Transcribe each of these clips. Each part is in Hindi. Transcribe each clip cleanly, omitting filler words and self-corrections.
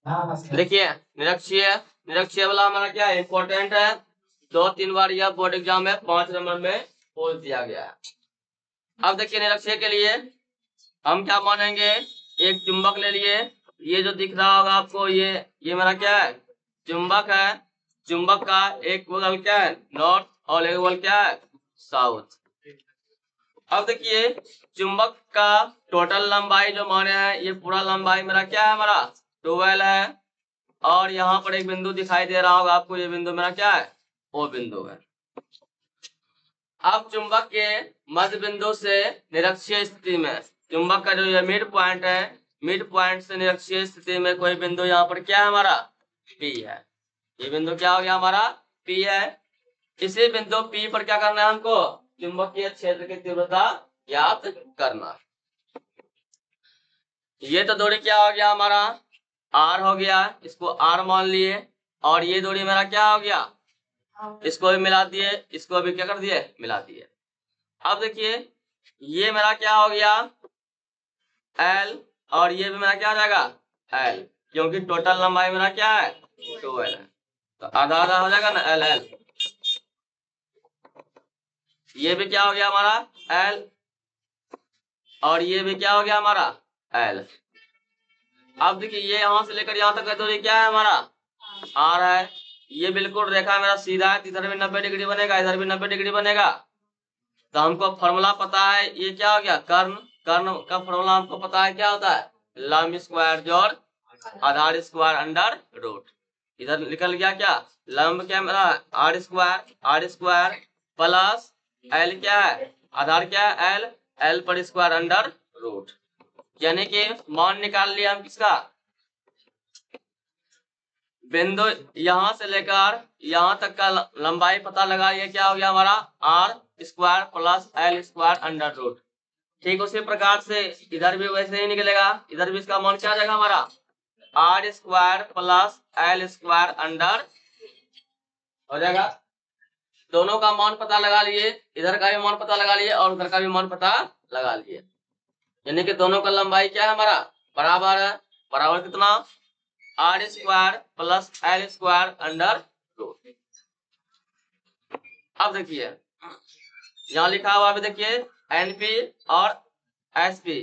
देखिए निरक्षीय, निरक्षीय वाला हमारा क्या है, इंपॉर्टेंट है। 2-3 बार यह बोर्ड एग्जाम में 5 नंबर में पूछ दिया गया है। अब देखिए निरक्षीय के लिए हम क्या मानेंगे, एक चुंबक ले लिए, ये जो दिख रहा होगा आपको, ये मेरा क्या है, चुंबक है। चुंबक का एक बगल क्या है, नॉर्थ, और एक बगल क्या है, साउथ। अब देखिए चुंबक का टोटल लंबाई जो माने हैं, ये पूरा लंबाई मेरा क्या है, हमारा 12 है। और यहाँ पर एक बिंदु दिखाई दे रहा होगा आपको, ये बिंदु मेरा क्या है, ओ बिंदु है। अब चुंबक के मध्य बिंदु से निरक्षीय स्थिति में, चुंबक का जो ये मिड पॉइंट है, मिड पॉइंट से निरक्षीय स्थिति में कोई बिंदु यहाँ पर क्या है, हमारा P है। ये बिंदु क्या हो गया, हमारा P है। इसी बिंदु P पर क्या करना है हमको, चुंबकीय क्षेत्र की तीव्रता ज्ञात करना। ये तो दूरी क्या हो गया, हमारा R हो गया, इसको R मान लिए। और ये दूरी मेरा क्या हो गया, इसको भी मिला दिए, इसको भी क्या कर दिए, मिला दिए। अब देखिए ये मेरा क्या हो गया, L, और ये भी मेरा क्या हो जाएगा, L, क्योंकि टोटल लंबाई मेरा क्या है, 12 है, तो आधा आधा हो जाएगा ना, LL। ये भी क्या हो गया हमारा L, और ये भी क्या हो गया हमारा L। अब देखिए ये यहाँ से लेकर यहाँ तक का दूरी क्या है, हमारा R है। ये बिल्कुल रेखा मेरा सीधा है, इधर भी 90 डिग्री बनेगा, इधर भी 90 डिग्री बनेगा। तो हमको फॉर्मूला पता है, ये क्या हो गया, कर्ण। कर्ण का फॉर्मूला हमको पता है, क्या होता है, लंब स्क्वायर जोड़ आधार स्क्वायर अंडर रूट। इधर निकल गया क्या, लंब क्या मेरा आर स्क्वायर प्लस एल क्या है, आधार क्या है एल, एल पर स्क्वायर अंडर रूट। यानी कि मान निकाल लिया हम किसका, बिंदु यहां से लेकर यहां तक का लंबाई पता लगा, ये क्या हो गया हमारा R square plus L square under root. ठीक उसी प्रकार से इधर भी वैसे ही निकलेगा, इधर भी इसका मान क्या आ जाएगा, हमारा R square plus L square under हो जाएगा। दोनों का मान पता लगा लिए, इधर का भी मान पता लगा लिए और उधर का भी मान पता लगा लिए, यानी कि दोनों का लंबाई क्या है, हमारा बराबर है। बराबर कितना, R square plus L square under root. अब देखिए यहाँ लिखा हुआ अभी देखिए एनपी और एसपी।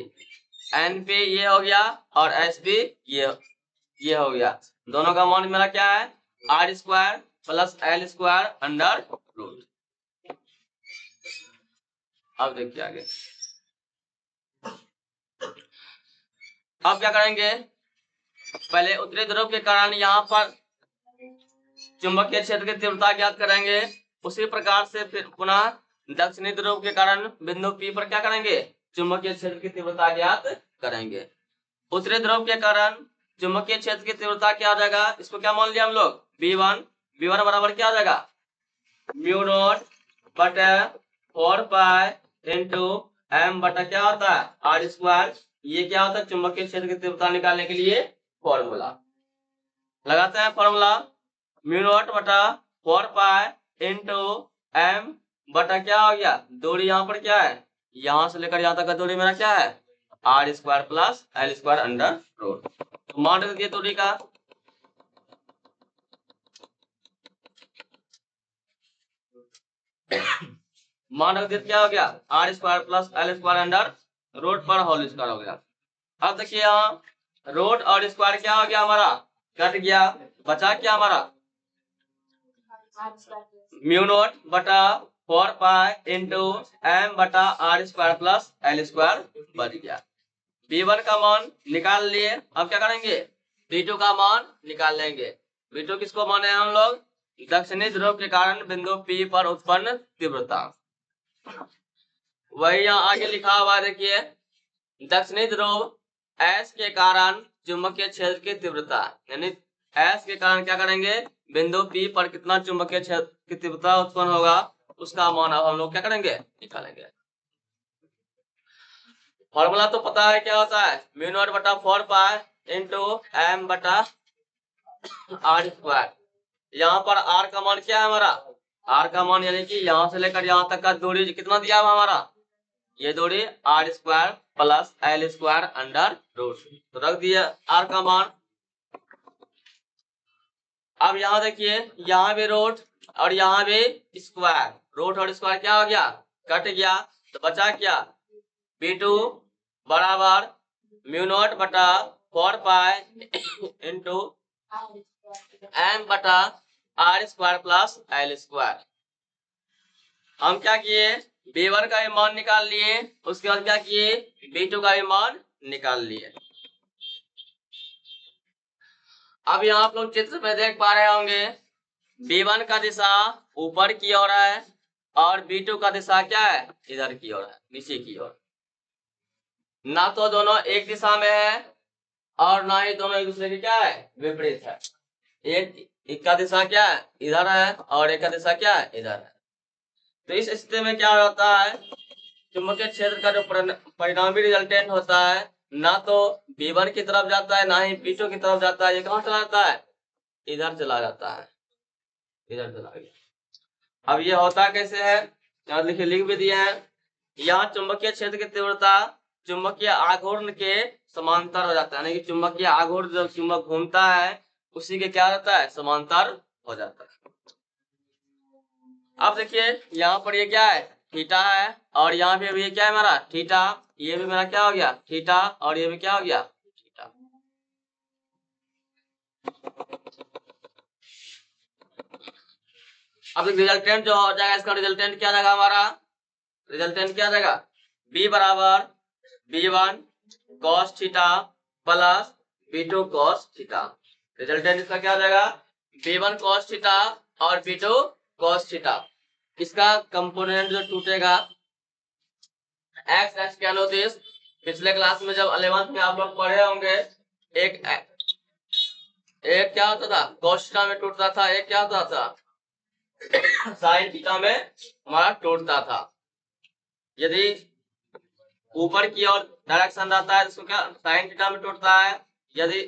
एनपी ये हो गया और एसपी ये हो गया। दोनों का मान मेरा क्या है, R square plus L square under root. अब देखिए आगे, अब क्या करेंगे, पहले उत्तरी ध्रुव के कारण यहाँ पर चुंबकीय क्षेत्र की तीव्रता ज्ञात करेंगे। उसी प्रकार से फिर पुनः दक्षिणी ध्रुव के कारण बिंदु P पर क्या करेंगे, चुंबकीय क्षेत्र की तीव्रता ज्ञात करेंगे। उत्तरी ध्रुव के कारण चुंबकीय क्षेत्र की तीव्रता क्या हो जाएगा, इसको क्या मान लिया हम लोग, V1। V1 बराबर क्या हो जाएगा, म्यू नॉट बटा 4 पाई इंटू m बटा क्या होता है, आर स्क्वायर। ये क्या होता है, चुंबकीय क्षेत्र की तीव्रता निकालने के लिए फॉर्मूला लगाते हैं। फॉर्मूला म्यू नॉट बटा 4 पाई इंटू m बटा क्या हो गया, दूरी यहाँ पर क्या है, यहाँ से लेकर यहाँ तक का दूरी मेरा क्या है, R square plus L square under root. तो मान रख दिए दूरी का, मान रख दिए क्या हो गया, R square plus L square under root पर होल स्क्वायर हो गया। अब देखिए यहाँ रूट और स्क्वायर क्या हो गया, हमारा कट गया, बचा क्या हमारा म्यू नॉट बटा 4 पाई इंटू m बटा R square plus L square बच गया। V1 का मान निकाल लिए, अब क्या करेंगे, V2 का मान निकाल लेंगे। V2 किसको माने हम लोग, दक्षिणी ध्रुव के कारण बिंदु P पर उत्पन्न तीव्रता। वही यहाँ आगे लिखा हुआ देखिए, दक्षिणी ध्रुव S के कारण चुंबकीय क्षेत्र की तीव्रता, यानी S के कारण क्या करेंगे, बिंदु P पर कितना चुंबकीय क्षेत्र की तीव्रता उत्पन्न होगा, उसका मान अब हम लोग क्या करेंगे, निकालेंगे। फॉर्मूला तो पता है क्या होता है, म्यू नॉट बटा 4 पाई इंटू m बटा आर स्क्वायर। यहाँ पर r का मान क्या है हमारा, r का मान यानी कि यहाँ से लेकर यहाँ तक का दूरी कितना दिया हुआ हमारा, ये दूरी R square plus L square under root. तो रख दिया r का मान। अब यहाँ देखिए, यहाँ भी रूट और यहाँ भी स्क्वायर, रूट और स्क्वायर क्या हो गया, कट गया, तो बचा क्या, b2 बराबर म्यू नॉट बटा 4 पाई इंटू m बटा r square plus l square. हम क्या किए, b1 का भी मान निकाल लिए, उसके बाद क्या किए, b2 का भी मान निकाल लिए। अब यहाँ आप लोग चित्र में देख पा रहे होंगे, b1 का दिशा ऊपर की ओर है और b2 का दिशा क्या है, इधर की ओर है, नीचे की ओर। ना तो दोनों एक दिशा में है और ना ही दोनों एक दूसरे के क्या है, विपरीत है। एक का दिशा क्या है, इधर है, और एक का दिशा क्या है, इधर है। तो इस स्थिति में क्या होता है, चुंबकीय क्षेत्र का जो परिणामी रिजल्टेंट होता है, ना तो b1 की तरफ जाता है, ना ही b2 की तरफ जाता है, ये कहाँ चला जाता है, इधर चला जाता है, इधर चला गया। अब ये होता कैसे है, यहाँ लिख भी दिए हैं, यहाँ चुंबकीय क्षेत्र की तीव्रता चुंबकीय आघूर्ण के समांतर हो जाता है, यानी कि चुंबकीय आघूर्ण जब चुंबक घूमता है उसी के क्या रहता है, समांतर हो जाता है। अब देखिए यहाँ पर ये क्या है, थीटा है, और यहाँ पे भी ये क्या है मेरा, थीटा, ये भी मेरा क्या हो गया, थीटा, और ये भी क्या हो गया, थीटा। अब रिजल्टेंट जो हो जाएगा, इसका रिजल्टेंट क्या जाएगा हमारा, रिजल्टेंट क्या जाएगा, b बराबर b1 cos theta plus b2 cos theta. Resultant इसका क्या जाएगा, b1 cos थीटा और b2 cos थीटा। इसका कंपोनेंट जो टूटेगा x क्या नोटिस, पिछले क्लास में जब 11th में आप लोग पढ़े होंगे, एक एक क्या होता था, cos थीटा में टूटता था, एक क्या होता था, sin थीटा में हमारा टूटता था। यदि ऊपर की ओर डायरेक्शन रहता है तो क्या sin थीटा में टूटता है, यदि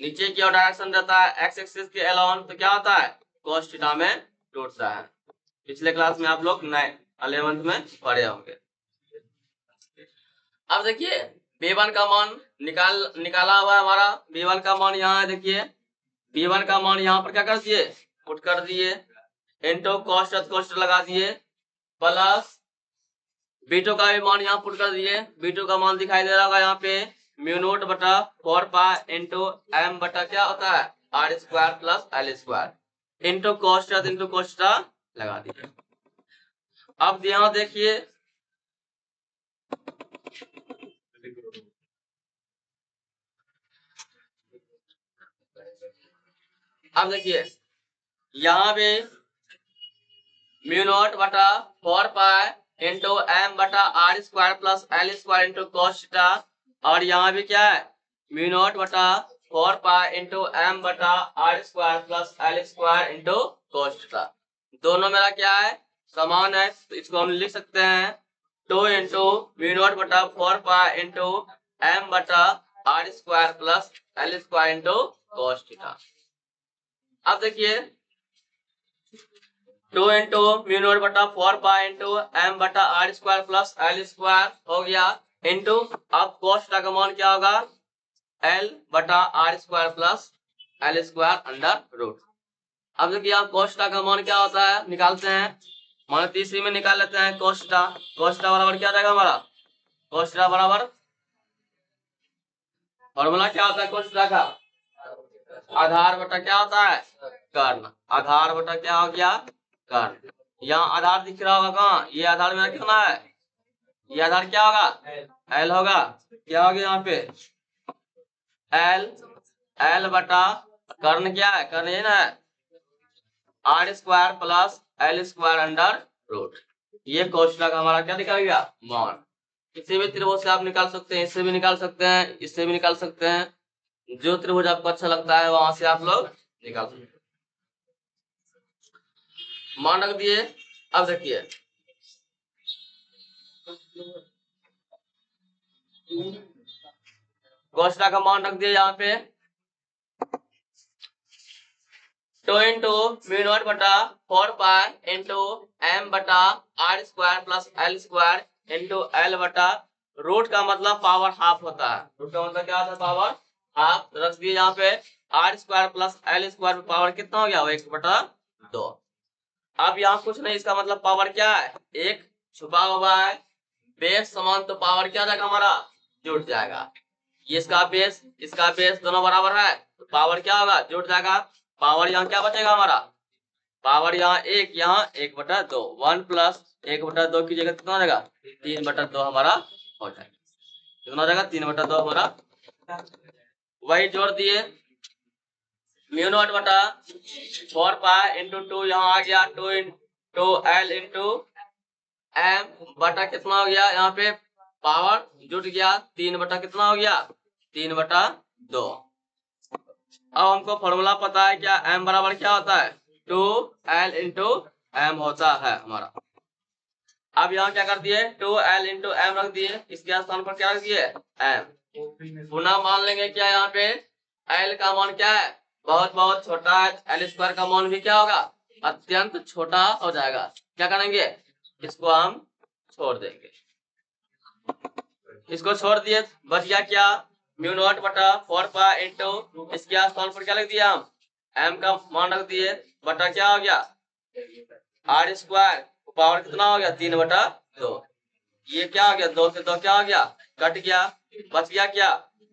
नीचे की ओर डायरेक्शन रहता है x एक्सिस के अलोन तो क्या होता है, cos थीटा में टूटता है। पिछले क्लास में आप लोग 11th में पढ़े होंगे। अब देखिए b1 का मान निकाला हुआ है हमारा, b1 का मान यहाँ है, देखिए b1 का मान यहाँ पर क्या कर दिए, पुट कर दिए, इंटू कॉस्ट लगा दिए, प्लस b2 का भी मान यहाँ पुट कर दिए, b2 का मान दिखाई दे रहा होगा यहाँ पे, म्यू नोट बटा 4 पाई इंटू m बटा क्या होता है, r square plus l square, into cost लगा दिए। अब यहाँ देखिए अब देखिए यहाँ पे म्यू नॉट बटा 4 पाई इंटू m बटा r square plus l square into cos theta, और यहाँ भी क्या है, म्यू नॉट बटा 4 पाई इंटू m बटा r square plus l square into cos theta. दोनों मेरा क्या है, समान है, तो इसको हम लिख सकते हैं 2 इंटू म्यू नॉट बटा 4 पाई इंटू m बटा r square plus l square into cos theta. अब देखिए 2 इंटू म्यू नॉट बटा 4 पाई इंटू m बटा r square plus l square हो गया, इंटू अब cos थीटा का मान क्या होगा, l बटा r square plus l square under root. अब देखिए आप cos थीटा का मान क्या होता है निकालते हैं, मान तीसरी में निकाल लेते हैं cos थीटा बराबर क्या जाएगा हमारा, cos थीटा बराबर फॉर्मूला क्या होता है cos थीटा का, आधार बटा क्या होता है, कर्ण, आधार बटा क्या हो गया, कर्ण। यहाँ आधार दिख रहा होगा कहाँ, ये आधार मेरा कितना है, ये आधार क्या होगा, एल होगा, क्या हो गया यहाँ पे एल बटा कर्ण क्या है, कर्ण ये ना है R square plus L square under root. ये cos थीटा का हमारा क्या निकल गया, मान। किसी भी त्रिभुज से आप निकाल सकते हैं, इससे भी निकाल सकते हैं, इससे भी निकाल सकते हैं, जो त्रिभुज आपको अच्छा लगता है वहां से आप लोग निकाल सकते हैं। मान रख दिए। अब देखिए cos थीटा का मान रख दिए यहाँ पे 2 इंटू म्यू नॉट बटा 4 पाई इंटू m बटा r square plus l square into l बटा रूट का मतलब पावर हाफ होता है, रूट का मतलब क्या होता है, पावर हाफ। रख दिए यहाँ पे R square plus L square में पावर कितना हो गया, 1/2। अब यहाँ कुछ नहीं, इसका मतलब पावर क्या है, एक छुपा हुआ है, बेस समान तो पावर क्या जाएगा हमारा, जुड़ जाएगा। ये इसका बेस दोनों बराबर है तो पावर क्या होगा, जुड़ जाएगा। पावर यहाँ क्या बचेगा हमारा, पावर यहाँ 1/2, 1 प्लस 1/2 की जगह कितना हो जाएगा, 3/2 हमारा हो जाएगा। कितना हो जाएगा, 3/2 हमारा। वही जोड़ दिए, म्यू नॉट बटा 4 पाई इंटू 2 यहाँ आ गया, 2 एल इंटू एम बटा कितना हो गया, यहाँ पे पावर जुट गया, 3 बटा कितना हो गया, 3/2। अब हमको फॉर्मूला पता है क्या, m बराबर क्या होता है, 2l इंटू एम होता है हमारा। अब यहाँ क्या कर दिए, 2l इंटू एम रख दिए, इसके स्थान पर क्या रख दिए, m। पुनः मान लेंगे क्या, यहाँ पे l का मान क्या है, बहुत बहुत छोटा है, l स्क्वायर का मान भी क्या होगा, अत्यंत छोटा हो जाएगा। क्या करेंगे, इसको हम छोड़ देंगे, इसको छोड़ दिए, बच गया क्या, म्यू नॉट बटा 4 पाई इंटू इसके स्थान पर क्या लिख दिया हम, m का मान रख दिए, बटा क्या हो गया, आर स्क्वायर पावर कितना हो गया, 3/2। ये क्या हो गया, 2 से 2 क्या हो गया, कट गया, बच गया क्या,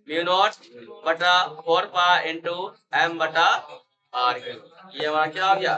म्यू नॉट बटा 4 पाई इंटू एम बटा आर। ये हमारा क्या हो गया।